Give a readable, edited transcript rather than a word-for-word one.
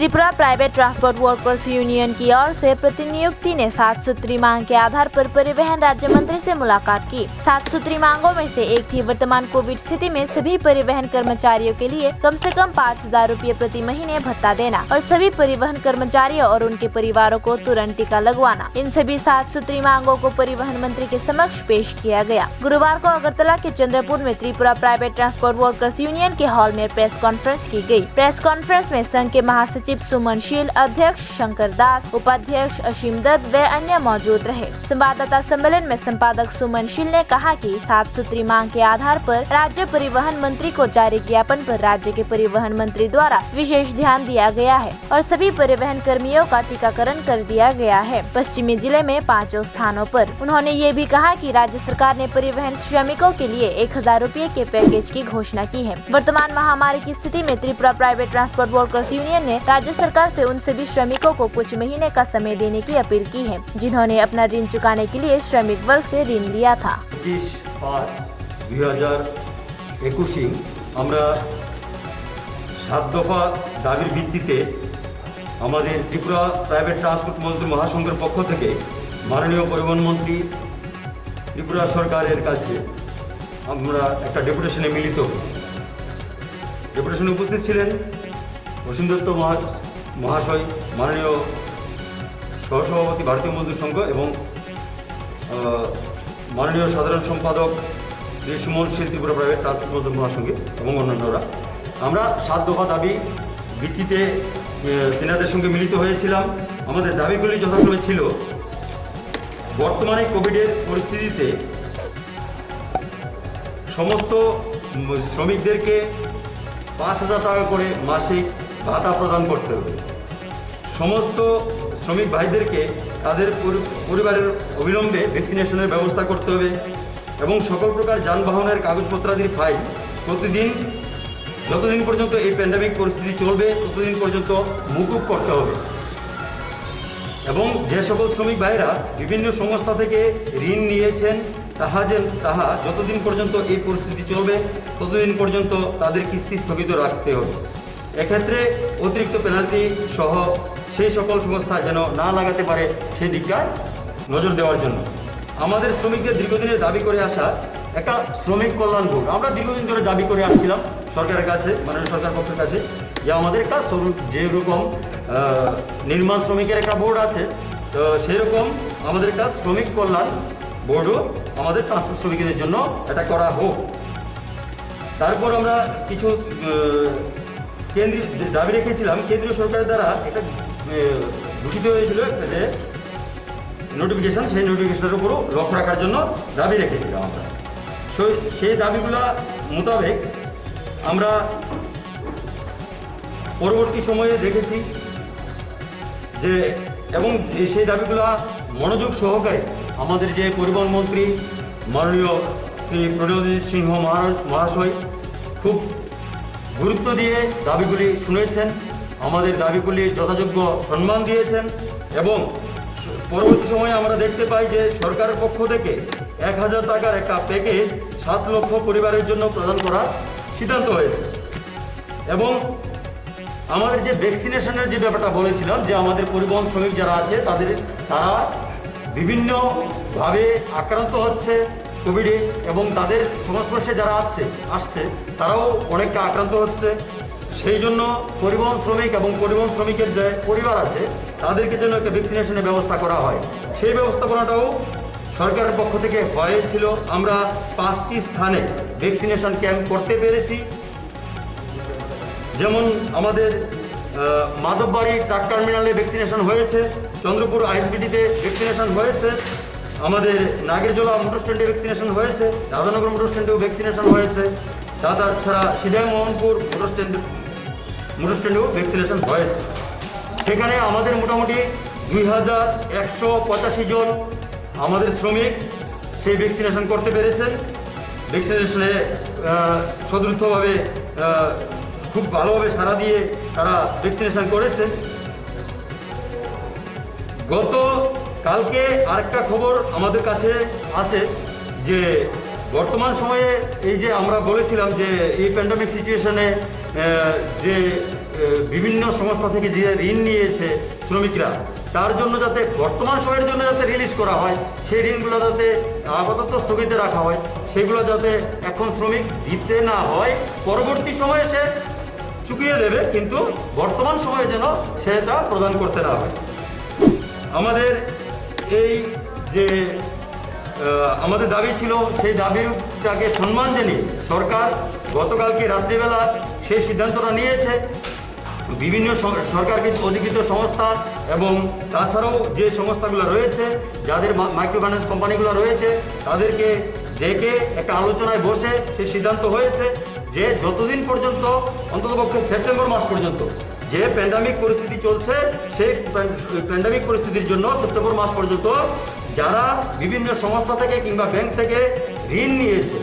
Tripura private transport workers union की ओर से प्रतिनियुक्ति ने 7 सूत्री मांग के आधार पर परिवहन राज्य मंत्री से मुलाकात की। 7 सूत्री मांगों में से एक थी वर्तमान कोविड स्थिति में सभी परिवहन कर्मचारियों के लिए कम से कम 5,000 रुपये प्रति महीने भत्ता देना और सभी परिवहन कर्मचारियों और उनके परिवारों को तुरंत टीका लगवाना। इन सभी 7 सूत्री मांगों को परिवहन मंत्री के समक्ष पेश किया गया। गुरुवार को अगरतला के चंद्रपुर में Tripura private transport workers union के हॉल में प्रेस कॉन्फ्रेंस की गई। प्रेस कॉन्फ्रेंस में संघ के महासचिव सुमन शील, अध्यक्ष शंकर दास, उपाध्यक्ष असीम दत्त व अन्य मौजूद रहे। संवाददाता सम्मेलन में संपादक सुमन शील ने कहा कि 7 सूत्री मांग के आधार पर राज्य परिवहन मंत्री को जारी ज्ञापन पर राज्य के परिवहन मंत्री द्वारा विशेष ध्यान दिया गया है और सभी परिवहन कर्मियों का टीकाकरण कर दिया गया है। पश्चिमी जिले में 5 स्थानों पर। उन्होंने ये भी कहा कि राज्य सरकार ने परिवहन श्रमिकों के लिए 1,000 रुपये के पैकेज की घोषणा की है। वर्तमान महामारी की स्थिति में Tripura private transport workers union ने राज्य सरकार से उन सभी श्रमिकों को कुछ महीने का समय देने की अपील की है जिन्होंने अपना ऋण चुकाने के लिए श्रमिक वर्ग से ऋण लिया था। 25/5/2021 আমরা 7 দফা দাবির ভিত্তিতে আমাদের ত্রিপুরা প্রাইভেট ট্রান্সপোর্ট মজদুর মহাসংঘের পক্ষ থেকে মাননীয় পরিবহন মন্ত্রী ত্রিপুরা সরকারের কাছে আমরা একটা ডেপুটেশনে মিলিত। ডেপুটেশনে উপস্থিত ছিলেন অসীম দত্ত মহাশয়, মাননীয় সহসভাপতি ভারতীয় মজদুর সংঘ এবং মাননীয় সাধারণ সম্পাদক শ্রী সুমন শীল ত্রিপুরা প্রাইভেট ট্রান্সপোর্ট মজদুর মহাসংঘে এবং অন্যান্যরা। আমরা 7 দফা দাবি ভিত্তিতে তেনাদের সঙ্গে মিলিত হয়েছিলাম। আমাদের দাবিগুলি যথাক্রমে ছিল, বর্তমানে কোভিডের পরিস্থিতিতে সমস্ত শ্রমিকদেরকে 5,000 টাকা করে মাসিক ভাতা প্রদান করতে হবে। সমস্ত শ্রমিক ভাইদেরকে তাদের পরিবারের অবিলম্বে ভ্যাকসিনেশনের ব্যবস্থা করতে হবে এবং সকল প্রকার যানবাহনের কাগজপত্রাদির ফাইল প্রতিদিন যতদিন পর্যন্ত এই প্যান্ডেমিক পরিস্থিতি চলবে ততদিন পর্যন্ত মকুব করতে হবে এবং যে সকল শ্রমিক ভাইরা বিভিন্ন সংস্থা থেকে ঋণ নিয়েছেন তাহা যতদিন পর্যন্ত এই পরিস্থিতি চলবে ততদিন পর্যন্ত তাদের কিস্তি স্থগিত রাখতে হবে। এক্ষেত্রে অতিরিক্ত পেনাল্টি সহ সেই সকল সংস্থা যেন না লাগাতে পারে সেই দিকটায় নজর দেওয়ার জন্য আমাদের শ্রমিকদের দীর্ঘদিনের দাবি করে আসা একটা শ্রমিক কল্যাণ বোর্ড আমরা দীর্ঘদিন ধরে দাবি করে আসছিলাম সরকারের কাছে, মাননীয় সরকার পক্ষের কাছে, যে আমাদের একটা যেরকম নির্মাণ শ্রমিকের একটা বোর্ড আছে তো সেরকম আমাদের একটা শ্রমিক কল্যাণ বোর্ডও আমাদের ট্রান্সপোর্ট শ্রমিকদের জন্য এটা করা হোক। তারপর আমরা কিছু কেন্দ্রীয় দাবি রেখেছিলাম। কেন্দ্রীয় সরকারের দ্বারা একটা ঘোষিত হয়েছিল একটা যে নোটিফিকেশান, সেই নোটিফিকেশনের উপরও লক্ষ্য রাখার জন্য দাবি রেখেছিলাম আমরা। সেই দাবিগুলা মোতাবেক আমরা পরবর্তী সময়ে দেখেছি যে এবং সেই দাবিগুলা মনোযোগ সহকারে আমাদের যে পরিবহন মন্ত্রী মাননীয় শ্রী প্রণজিৎ সিংহ মহাশয় খুব গুরুত্ব দিয়ে দাবিগুলি শুনেছেন, আমাদের দাবিগুলি যথাযোগ্য সম্মান দিয়েছেন এবং পরবর্তী সময়ে আমরা দেখতে পাই যে সরকারের পক্ষ থেকে 1,000 টাকার একটা প্যাকেজ 7 লক্ষ পরিবারের জন্য প্রদান করার সিদ্ধান্ত হয়েছে এবং আমাদের যে ভ্যাকসিনেশনের যে ব্যাপারটা বলেছিলাম যে আমাদের পরিবহন শ্রমিক যারা আছে তারা বিভিন্নভাবে আক্রান্ত হচ্ছে কোভিডে এবং তাদের সংস্পর্শে যারা আসছে তারাও অনেকটা আক্রান্ত হচ্ছে। সেই জন্য পরিবহন শ্রমিক এবং পরিবহন শ্রমিকের যে পরিবার আছে তাদেরকে যেন একটা ভ্যাকসিনেশনের ব্যবস্থা করা হয়, সেই ব্যবস্থাপনাটাও সরকারের পক্ষ থেকে হয়েছিল। আমরা 5টি স্থানে ভ্যাকসিনেশন ক্যাম্প করতে পেরেছি, যেমন আমাদের মাধববাড়ি ট্রাক টার্মিনালে ভ্যাকসিনেশন হয়েছে, চন্দ্রপুর আইএসবিটিতে ভ্যাকসিনেশন হয়েছে, আমাদের নাগেরজোলা মোটর স্ট্যান্ডে ভ্যাকসিনেশন হয়েছে, রাধানগর মোটর স্ট্যান্ডেও ভ্যাকসিনেশন হয়েছে, তাছাড়া সিধাই মোহনপুর মোটর স্ট্যান্ডেও ভ্যাকসিনেশন হয়েছে। সেখানে আমাদের মোটামুটি 2,185 জন আমাদের শ্রমিক সেই ভ্যাকসিনেশন করতে পেরেছেন। ভ্যাকসিনেশনে সদৃঢ়ভাবে খুব ভালোভাবে সাড়া দিয়ে তারা ভ্যাকসিনেশন করেছে। কালকে আরেকটা খবর আমাদের কাছে আসে যে বর্তমান সময়ে এই যে আমরা বলেছিলাম যে এই প্যান্ডেমিক সিচুয়েশনে যে বিভিন্ন সংস্থা থেকে যে ঋণ নিয়েছে শ্রমিকরা, তার জন্য যাতে বর্তমান সময়ের জন্য যাতে রিলিজ করা হয়, সেই ঋণগুলো যাতে আপাতত স্থগিত রাখা হয়, সেগুলো যাতে এখন শ্রমিক দিতে না হয়, পরবর্তী সময়ে সে চুকিয়ে দেবে, কিন্তু বর্তমান সময়ে যেন সেটা প্রদান করতে না হয়। আমাদের এই যে আমাদের দাবি ছিল, সেই দাবিটাকে সম্মান জানিয়ে সরকার গতকালকে রাত্রিবেলা সেই সিদ্ধান্তটা নিয়েছে। বিভিন্ন সরকারকে অধিকৃত সংস্থা এবং তাছাড়াও যে সংস্থাগুলো রয়েছে, যাদের মাইক্রো ফাইন্যান্স কোম্পানিগুলো রয়েছে, তাদেরকে ডেকে একটা আলোচনায় বসে সেই সিদ্ধান্ত হয়েছে যে যতদিন পর্যন্ত, অন্ততপক্ষে সেপ্টেম্বর মাস পর্যন্ত যে প্যান্ডামিক পরিস্থিতি চলছে, সেই প্যান্ডামিক পরিস্থিতির জন্য সেপ্টেম্বর মাস পর্যন্ত যারা বিভিন্ন সংস্থা থেকে কিংবা ব্যাংক থেকে ঋণ নিয়েছে,